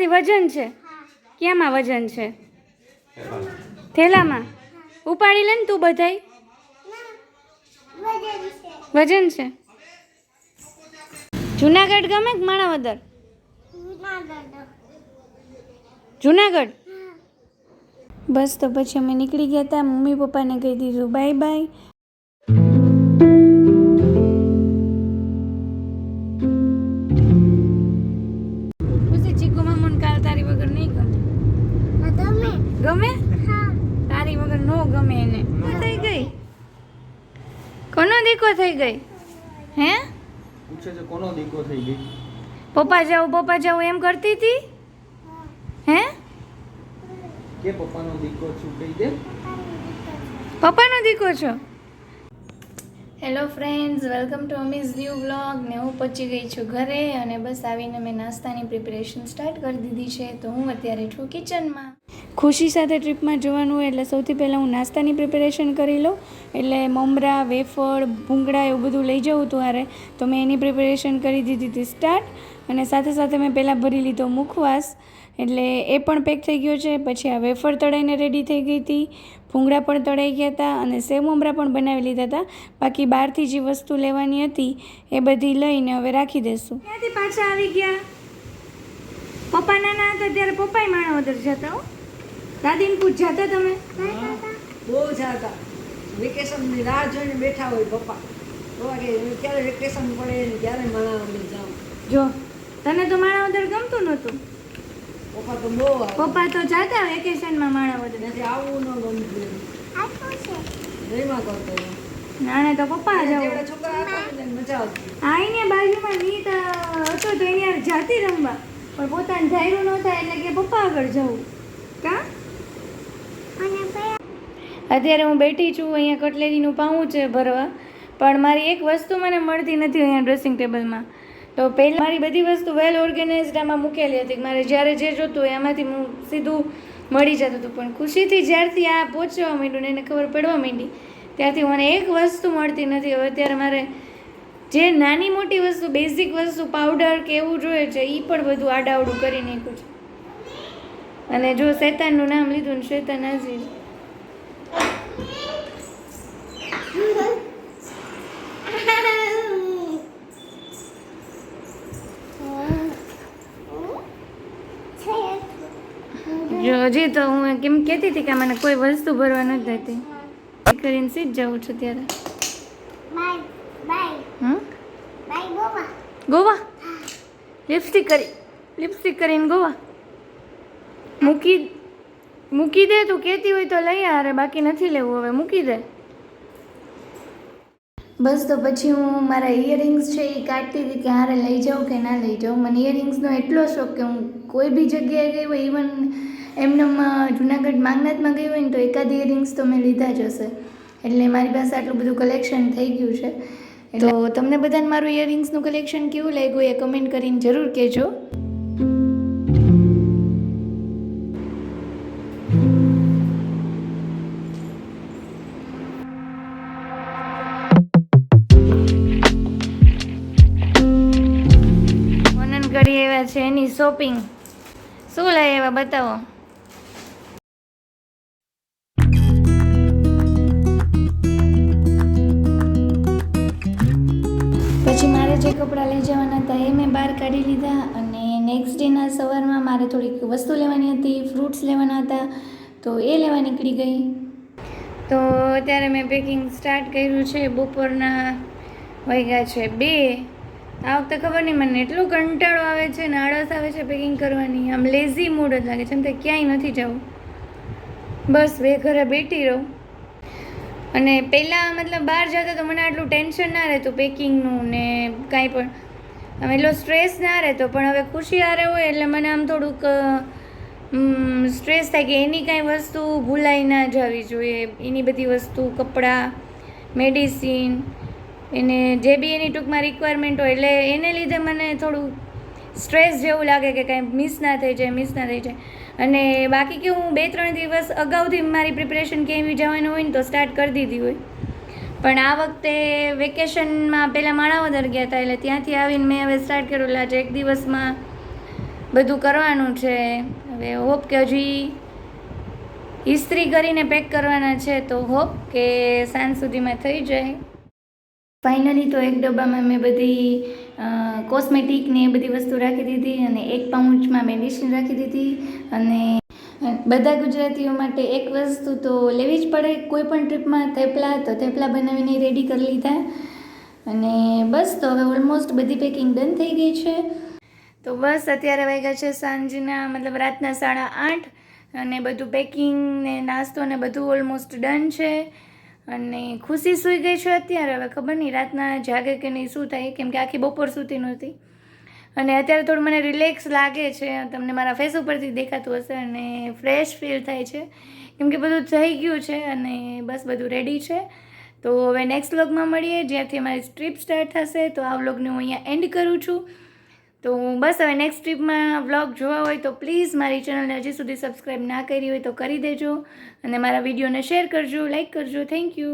તારાથી વજન છે? ક્યાંમાં વજન છે? થેલામાં. ઉપાડી લે ને તું બધાય. વજન છે. જુનાગઢ ગમે કે માણાવદર? જુનાગઢ. બસ તો પછી અમે નીકળી ગયા હતા. મમ્મી પપ્પાને કહી દીધું બાય બાય. ખુશી ચીકુ મામુને કાલ તારી વગર નહીં ગમે. ગમે? તારી વગર નો ગમે એને. થઈ ગઈ. કોનો દીકો થઈ ગઈ? હે? પૂછે છે કોનો દીકો થઈ ગઈ? પપ્પા જાવ એમ કરતી હતી. હે? કે પપ્પાનો દીકો છું કહી દે. પપ્પાનો દીકો છો? Hello friends, welcome to Ami's new vlog. ને હું પહોંચી ગઈ છું ઘરે અને બસ આવીને મેં નાસ્તાની પ્રિપેરેશન સ્ટાર્ટ કરી દીધી છે. તો હું અત્યારે છું કિચનમાં. ખુશી સાથે ટ્રીપમાં જવાનું હોય એટલે સૌથી પહેલાં હું નાસ્તાની પ્રિપેરેશન કરી લઉં. એટલે મમરા, વેફર, ભૂંગળા એવું બધું લઈ જવું હતું હારે. તો મેં એની પ્રિપેરેશન કરી દીધી હતી સ્ટાર્ટ. અને સાથે સાથે મેં પહેલાં ભરી લીધો મુખવાસ, એટલે એ પણ પેક થઈ ગયો છે. પછી આ વેફર તળાઈને રેડી થઈ ગઈ હતી, ભૂંગળા પણ તળાઈ ગયા હતા અને સેવ મમરા પણ બનાવી લીધા હતા. બાકી બહારથી જે વસ્તુ લેવાની હતી એ બધી લઈને હવે રાખી દઈશું. ક્યાંથી પાછા આવી ગયા? પપ્પા નાના હતા ત્યારે પપ્પાએ માણાવદર જતા. દાદીને પૂછ જતા તમે? બહુ જતા. વેકેશનની રાહ જોઈને બેઠા હોય પપ્પા. તો કે ક્યારે વેકેશન પડે ને ક્યારે માણાવદર જાઉં. જો તને તો માણાવદર ગમતું નહોતું. પપ્પા તો બહુ આવે. પપ્પા તો જતા વેકેશનમાં માણાવદર. નથી આવવું ન ગમતું. જયમાં કરતો હતો. નાને તો પપ્પા જાવ. જેવડા છોકરા હતા ને તેને મજા આવતી. આઈને બાજુમાં નીત હતો તો એની યાર જાતી રમવા, પણ પોતાને ધાર્યું ન થાય એટલે કે પપ્પા આગળ જવું. કા અત્યારે હું બેઠી છું અહીંયા કટલેરીનું પાઉં છે ભરવા, પણ મારી એક વસ્તુ મને મળતી નથી અહીંયા ડ્રેસિંગ ટેબલમાં. તો પહેલાં મારી બધી વસ્તુ વેલ ઓર્ગેનાઇઝડ આમાં મૂકેલી હતી. મારે જ્યારે જે જોતું હોય એમાંથી હું સીધું મળી જતું હતું. પણ ખુશીથી જ્યારથી આ પહોંચવા માંડ્યું ને એને ખબર પડવા માંડી ત્યારથી મને એક વસ્તુ મળતી નથી. હવે અત્યારે મારે જે નાની મોટી વસ્તુ, બેઝિક વસ્તુ, પાવડર કે એવું જોઈએ છે એ પણ બધું આડાવડું કરી નાખ્યું છે. અને જો શેતાનનું નામ લીધું ને શેતાન હાજર. જો હજી તો હું કેમ કહેતી હતી કે મને કોઈ વસ્તુ ભરવા નથી દેતી. કરીને સીધ જાઉં છું ત્યારે. ગોવા લિપસ્ટિક કરીને ગોવા મૂકી દે. તું કહેતી હોય તો લઈ આ. અરે બાકી નથી લેવું, હવે મૂકી દે. બસ તો પછી હું મારા ઇયરિંગ્સ છે એ કાઢતી હતી કે હારે લઈ જાઉં કે ના લઈ જાઉં. મને ઇયરિંગ્સનો એટલો શોખ કે હું કોઈ બી જગ્યાએ ગઈ હોય, ઇવન એમને જુનાગઢ માંગનાથમાં ગઈ હોય ને તો એકાદ ઇયરિંગ્સ તો મેં લીધા જ હશે. એટલે મારી પાસે આટલું બધું કલેક્શન થઈ ગયું છે. તો તમને બધાને મારું ઇયરિંગ્સનું કલેક્શન કેવું લાગ્યું એ કમેન્ટ કરીને જરૂર કહેજો. કરી આવ્યા છે એની શોપિંગ. શું લઈ આવ્યા બતાવો. પછી મારે જે કપડાં લઈ જવાના હતા એ મેં બહાર કાઢી લીધા. અને નેક્સ્ટ ડેના સવારમાં મારે થોડીક વસ્તુ લેવાની હતી, ફ્રૂટ્સ લેવાના હતા, તો એ લેવા નીકળી ગઈ. તો અત્યારે મેં પેકિંગ સ્ટાર્ટ કર્યું છે. બપોરના વાગ્યા છે 2. આ વખતે ખબર નહીં મને એટલો કંટાળો આવે છે ને આળસ આવે છે પેકિંગ કરવાની. આમ લેઝી મૂડ જ લાગે છે, એમ તો ક્યાંય નથી જવું, બસ ઘરે બેઠી રહું. અને પહેલાં મતલબ બહાર જતા તો મને આટલું ટેન્શન ના રહેતું પેકિંગનું ને કાંઈ પણ, આમ એટલો સ્ટ્રેસ ના રહેતો. પણ હવે ખુશી હારે હોય એટલે મને આમ થોડુંક સ્ટ્રેસ થાય કે એની કાંઈ વસ્તુ ભૂલાઈ ના જવી જોઈએ. એની બધી વસ્તુ, કપડાં, મેડિસિન, એને જે બી એની ટૂંકમાં રિક્વાયરમેન્ટ હોય એટલે એને લીધે મને થોડું સ્ટ્રેસ જેવું લાગે કે કાંઈ મિસ ના થઈ જાય. અને બાકી કે હું 2-3 દિવસ અગાઉથી મારી પ્રિપરેશન કેવી જવાનું હોય ને તો સ્ટાર્ટ કરી દીધી હોય. પણ આ વખતે વેકેશનમાં પહેલાં માણાવદર ગયા હતા એટલે ત્યાંથી આવીને મેં હવે સ્ટાર્ટ કરેલું. આજે એક દિવસમાં બધું કરવાનું છે. હવે હોપ કે હજી ઇસ્ત્રી કરીને પેક કરવાના છે, તો હોપ કે સાંજ સુધીમાં થઈ જાય. ફાઇનલી તો એક ડબ્બામાં મેં બધી કોસ્મેટિક ને એ બધી વસ્તુ રાખી દીધી અને એક પાઉચમાં મેડિસિન રાખી દીધી. અને બધા ગુજરાતીઓ માટે એક વસ્તુ તો લેવી જ પડે કોઈ પણ ટ્રીપમાં, થેપલા. તો થેપલા બનાવીને રેડી કરી લીધા. અને બસ તો હવે ઓલમોસ્ટ બધી પેકિંગ ડન થઈ ગઈ છે. તો બસ અત્યારે વાગ્યા છે સાંજના મતલબ રાતના 8:30 અને બધું પેકિંગ ને નાસ્તો ને બધું ઓલમોસ્ટ ડન છે. અને ખુશી સૂઈ ગઈ છે અત્યારે. હવે ખબર નહીં રાતના જાગે કે નહીં, શું થાય, કેમ કે આખી બપોર સૂતી નહોતી. અને અત્યારે થોડું મને રિલેક્સ લાગે છે, તમને મારા ફેસ ઉપરથી દેખાતું હશે. અને ફ્રેશ ફીલ થાય છે કેમ કે બધું થઈ ગયું છે અને બસ બધું રેડી છે. તો હવે નેક્સ્ટ વ્લોગમાં મળીએ જ્યાંથી અમારી ટ્રીપ સ્ટાર્ટ થશે. તો આ વ્લોગને હું અહીંયા એન્ડ કરું છું. તો બસ હવે નેક્સ્ટ ટ્રીપમાં વ્લોગ જોવા હોય તો પ્લીઝ મારી ચેનલને હજી સુધી સબસ્ક્રાઈબ ના કરી હોય તો કરી દેજો. અને મારા વિડીયોને શેર કરજો, લાઈક કરજો. Thank you.